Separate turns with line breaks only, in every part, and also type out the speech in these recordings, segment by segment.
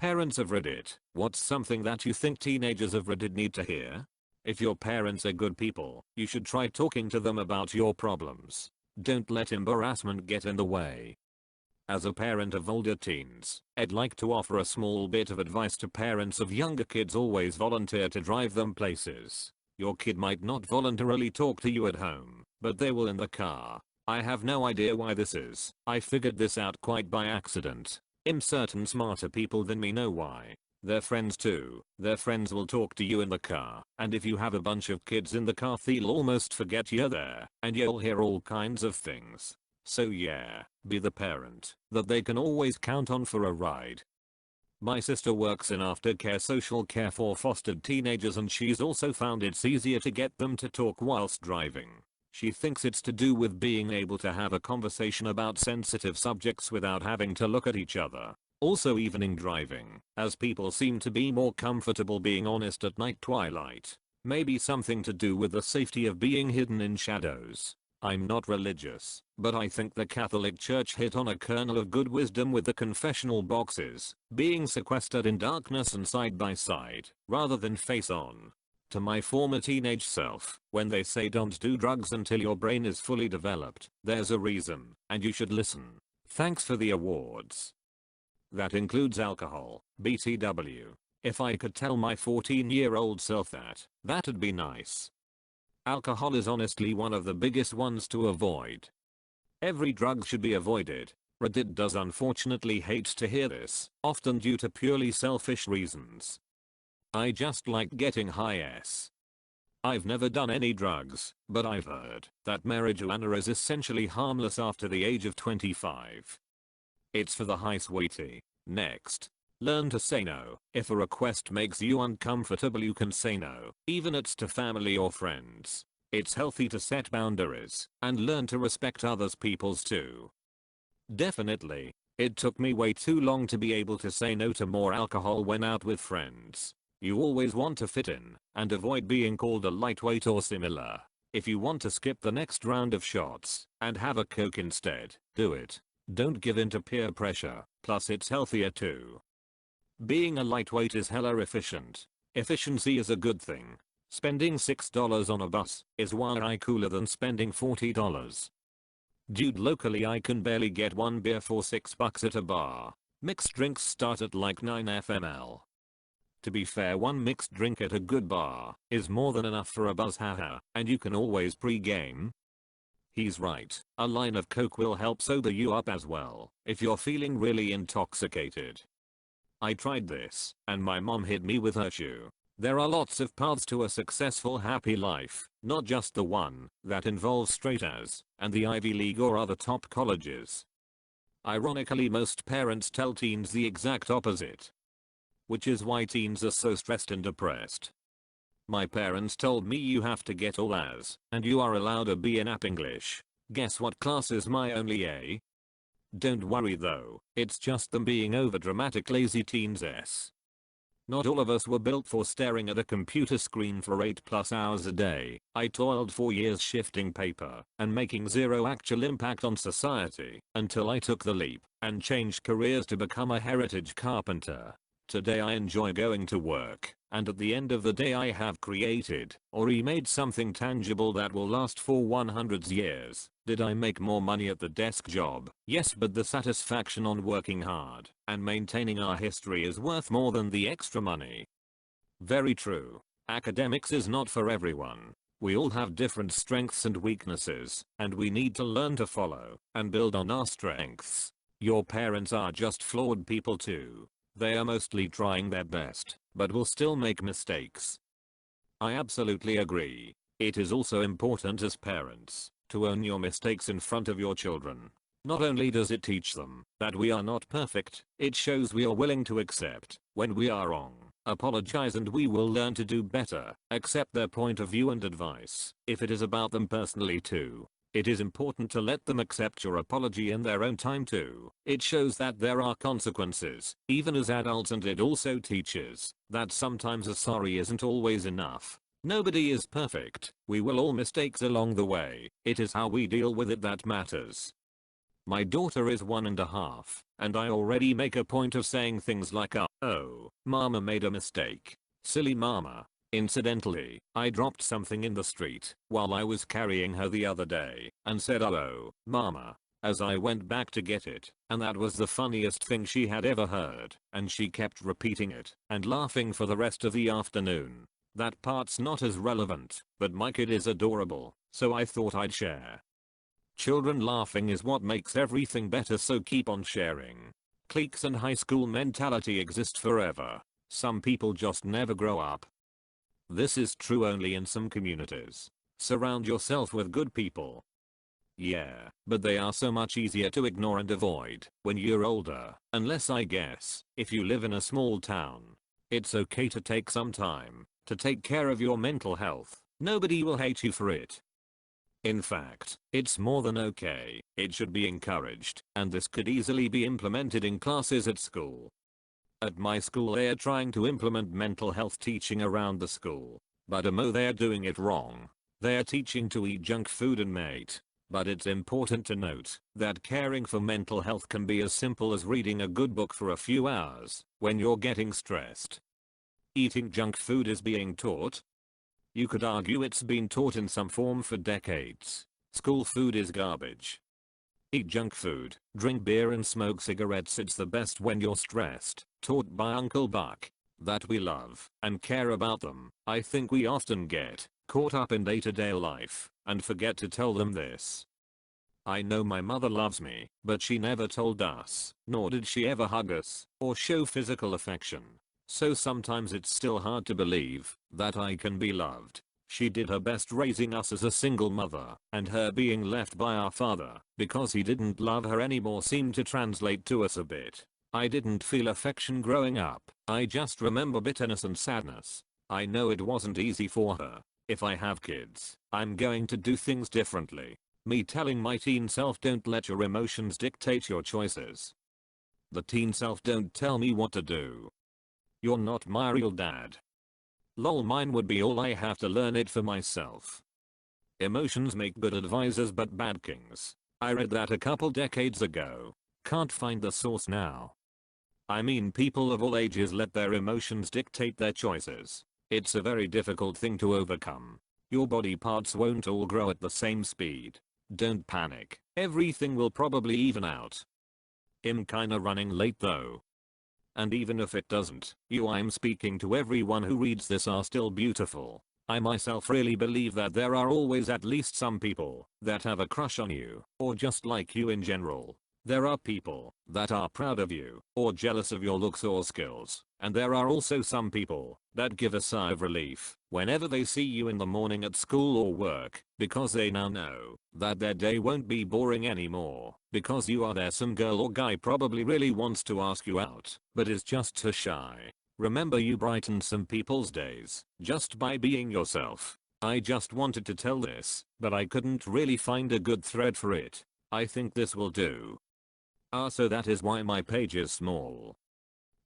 Parents of Reddit, what's something that you think teenagers of Reddit need to hear? If your parents are good people, you should try talking to them about your problems. Don't let embarrassment get in the way. As a parent of older teens, I'd like to offer a small bit of advice to parents of younger kids: always volunteer to drive them places. Your kid might not voluntarily talk to you at home, but they will in the car. I have no idea why this is. I figured this out quite by accident. Certain smarter people than me know why. Their friends too. Their friends will talk to you in the car, and if you have a bunch of kids in the car, they'll almost forget you're there, and you'll hear all kinds of things. So yeah, be the parent that they can always count on for a ride. My sister works in aftercare social care for fostered teenagers, and she's also found it's easier to get them to talk whilst driving. She thinks it's to do with being able to have a conversation about sensitive subjects without having to look at each other. Also evening driving, as people seem to be more comfortable being honest at night twilight. Maybe something to do with the safety of being hidden in shadows. I'm not religious, but I think the Catholic Church hit on a kernel of good wisdom with the confessional boxes being sequestered in darkness and side by side, rather than face on. To my former teenage self, when they say don't do drugs until your brain is fully developed, there's a reason, and you should listen. Thanks for the awards. That includes alcohol, BTW. If I could tell my 14-year-old self that, that'd be nice. Alcohol is honestly one of the biggest ones to avoid. Every drug should be avoided. Reddit does unfortunately hate to hear this, often due to purely selfish reasons. I just like getting high. I've never done any drugs, but I've heard that marijuana is essentially harmless after the age of 25. It's for the high sweetie. Next. Learn to say no. If a request makes you uncomfortable, you can say no, even it's to family or friends. It's healthy to set boundaries and learn to respect others people's too. Definitely. It took me way too long to be able to say no to more alcohol when out with friends. You always want to fit in and avoid being called a lightweight or similar. If you want to skip the next round of shots and have a Coke instead, do it. Don't give in to peer pressure, plus it's healthier too. Being a lightweight is hella efficient. Efficiency is a good thing. Spending $6 on a bus is way cooler than spending $40. Dude, locally I can barely get one beer for $6 at a bar. Mixed drinks start at like 9 FML. To be fair, one mixed drink at a good bar is more than enough for a buzz, haha, and you can always pre-game. He's right, a line of Coke will help sober you up as well if you're feeling really intoxicated. I tried this, and my mom hit me with her shoe. There are lots of paths to a successful happy life, not just the one that involves straight A's and the Ivy League or other top colleges. Ironically, most parents tell teens the exact opposite, which is why teens are so stressed and depressed. My parents told me you have to get all A's, and you are allowed a B in app English. Guess what class is my only A? Don't worry though, it's just them being overdramatic lazy teens. Not all of us were built for staring at a computer screen for 8+ hours a day. I toiled for years shifting paper and making zero actual impact on society until I took the leap and changed careers to become a heritage carpenter. Today I enjoy going to work, and at the end of the day I have created or remade something tangible that will last for 100 years. Did I make more money at the desk job? Yes, but the satisfaction on working hard and maintaining our history is worth more than the extra money. Very true. Academics is not for everyone. We all have different strengths and weaknesses, and we need to learn to follow and build on our strengths. Your parents are just flawed people too. They are mostly trying their best, but will still make mistakes. I absolutely agree. It is also important as parents to own your mistakes in front of your children. Not only does it teach them that we are not perfect, it shows we are willing to accept when we are wrong, apologize, and we will learn to do better, accept their point of view and advice. If it is about them personally too, it is important to let them accept your apology in their own time too. It shows that there are consequences, even as adults, and it also teaches that sometimes a sorry isn't always enough. Nobody is perfect. We will all mistakes along the way. It is how we deal with it that matters. My daughter is 1.5, and I already make a point of saying things like oh, mama made a mistake. Silly mama. Incidentally, I dropped something in the street while I was carrying her the other day and said oh, mama, as I went back to get it, and that was the funniest thing she had ever heard, and she kept repeating it and laughing for the rest of the afternoon. That part's not as relevant, but my kid is adorable, so I thought I'd share. Children laughing is what makes everything better, so keep on sharing. Cliques and high school mentality exist forever. Some people just never grow up. This is true only in some communities. Surround yourself with good people. Yeah, but they are so much easier to ignore and avoid when you're older, unless I guess, if you live in a small town. It's okay to take some time to take care of your mental health. Nobody will hate you for it. In fact, it's more than okay, it should be encouraged, and this could easily be implemented in classes at school. At my school they're trying to implement mental health teaching around the school, but they're doing it wrong. They're teaching to eat junk food and mate. But it's important to note that caring for mental health can be as simple as reading a good book for a few hours when you're getting stressed. Eating junk food is being taught. You could argue it's been taught in some form for decades. School food is garbage. Eat junk food, drink beer and smoke cigarettes. It's the best when you're stressed. Taught by Uncle Buck. That we love and care about them. I think we often get caught up in day-to-day life and forget to tell them this. I know my mother loves me, but she never told us, nor did she ever hug us or show physical affection. So sometimes it's still hard to believe that I can be loved. She did her best raising us as a single mother, and her being left by our father because he didn't love her anymore seemed to translate to us a bit. I didn't feel affection growing up. I just remember bitterness and sadness. I know it wasn't easy for her. If I have kids, I'm going to do things differently. Me telling my teen self, don't let your emotions dictate your choices. The teen self, don't tell me what to do. You're not my real dad. Lol, mine would be all I have to learn it for myself. Emotions make good advisors but bad kings. I read that a couple decades ago. Can't find the source now. I mean, people of all ages let their emotions dictate their choices. It's a very difficult thing to overcome. Your body parts won't all grow at the same speed. Don't panic. Everything will probably even out. I'm kinda running late though. And even if it doesn't, you I'm speaking to everyone who reads this are still beautiful. I myself really believe that there are always at least some people that have a crush on you, or just like you in general. There are people that are proud of you, or jealous of your looks or skills, and there are also some people that give a sigh of relief whenever they see you in the morning at school or work, because they now know that their day won't be boring anymore, because you are there. Some girl or guy probably really wants to ask you out, but is just too shy. Remember, you brightened some people's days just by being yourself. I just wanted to tell this, but I couldn't really find a good thread for it. I think this will do. So that is why my page is small.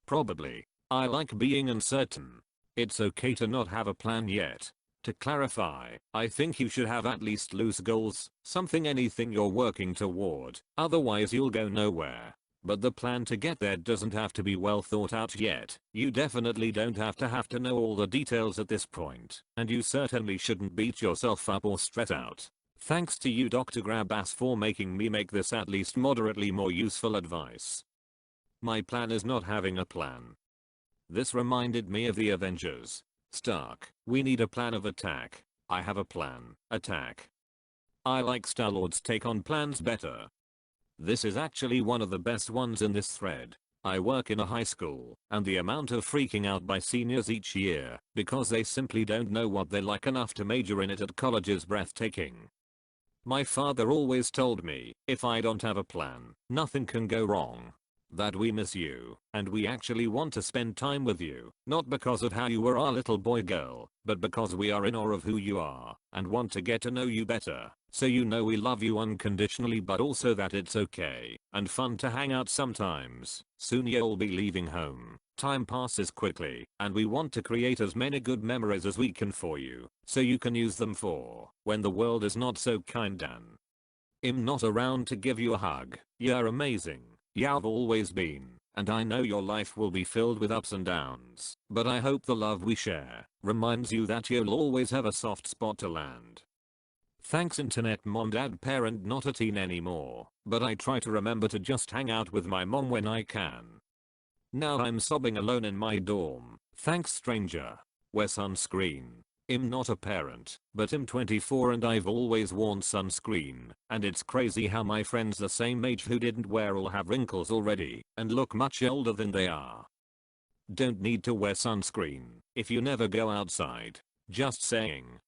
Probably. I like being uncertain. It's okay to not have a plan yet. To clarify, I think you should have at least loose goals, anything you're working toward, otherwise you'll go nowhere. But the plan to get there doesn't have to be well thought out yet. You definitely don't have to know all the details at this point, and you certainly shouldn't beat yourself up or stress out. Thanks to you, Dr. Grabass, for making me make this at least moderately more useful advice. My plan is not having a plan. This reminded me of the Avengers. Stark, we need a plan of attack. I have a plan. Attack. I like Star-Lord's take on plans better. This is actually one of the best ones in this thread. I work in a high school, and the amount of freaking out by seniors each year because they simply don't know what they like enough to major in it at college is breathtaking. My father always told me, if I don't have a plan, nothing can go wrong. That we miss you, and we actually want to spend time with you, not because of how you were our little boy girl, but because we are in awe of who you are, and want to get to know you better, so you know we love you unconditionally, but also that it's okay, and fun to hang out sometimes. Soon you'll be leaving home. Time passes quickly, and we want to create as many good memories as we can for you, so you can use them for when the world is not so kind and I'm not around to give you a hug. You're amazing. You've always been. And I know your life will be filled with ups and downs. But I hope the love we share reminds you that you'll always have a soft spot to land. Thanks internet mom dad parent not a teen anymore. But I try to remember to just hang out with my mom when I can. Now I'm sobbing alone in my dorm. Thanks stranger. Wear sunscreen. I'm not a parent, but I'm 24 and I've always worn sunscreen, and it's crazy how my friends the same age who didn't wear all have wrinkles already and look much older than they are. Don't need to wear sunscreen if you never go outside. Just saying.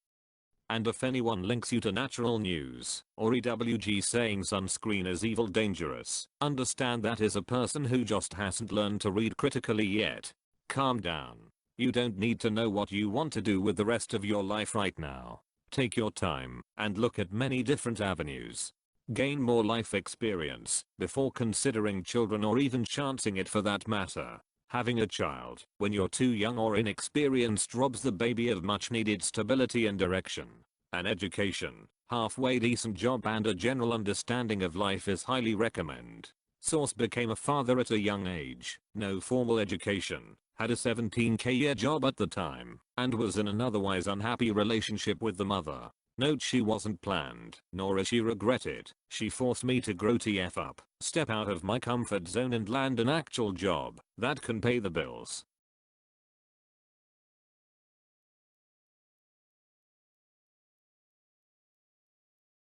And if anyone links you to Natural News or EWG saying sunscreen is evil dangerous, understand that is a person who just hasn't learned to read critically yet. Calm down. You don't need to know what you want to do with the rest of your life right now. Take your time and look at many different avenues. Gain more life experience before considering children or even chancing it for that matter. Having a child when you're too young or inexperienced robs the baby of much needed stability and direction. An education, halfway decent job and a general understanding of life is highly recommended. Source became a father at a young age, no formal education, had a 17k year job at the time, and was in an otherwise unhappy relationship with the mother. Note she wasn't planned, nor is she regretted. She forced me to grow TF up, step out of my comfort zone and land an actual job that can pay the bills.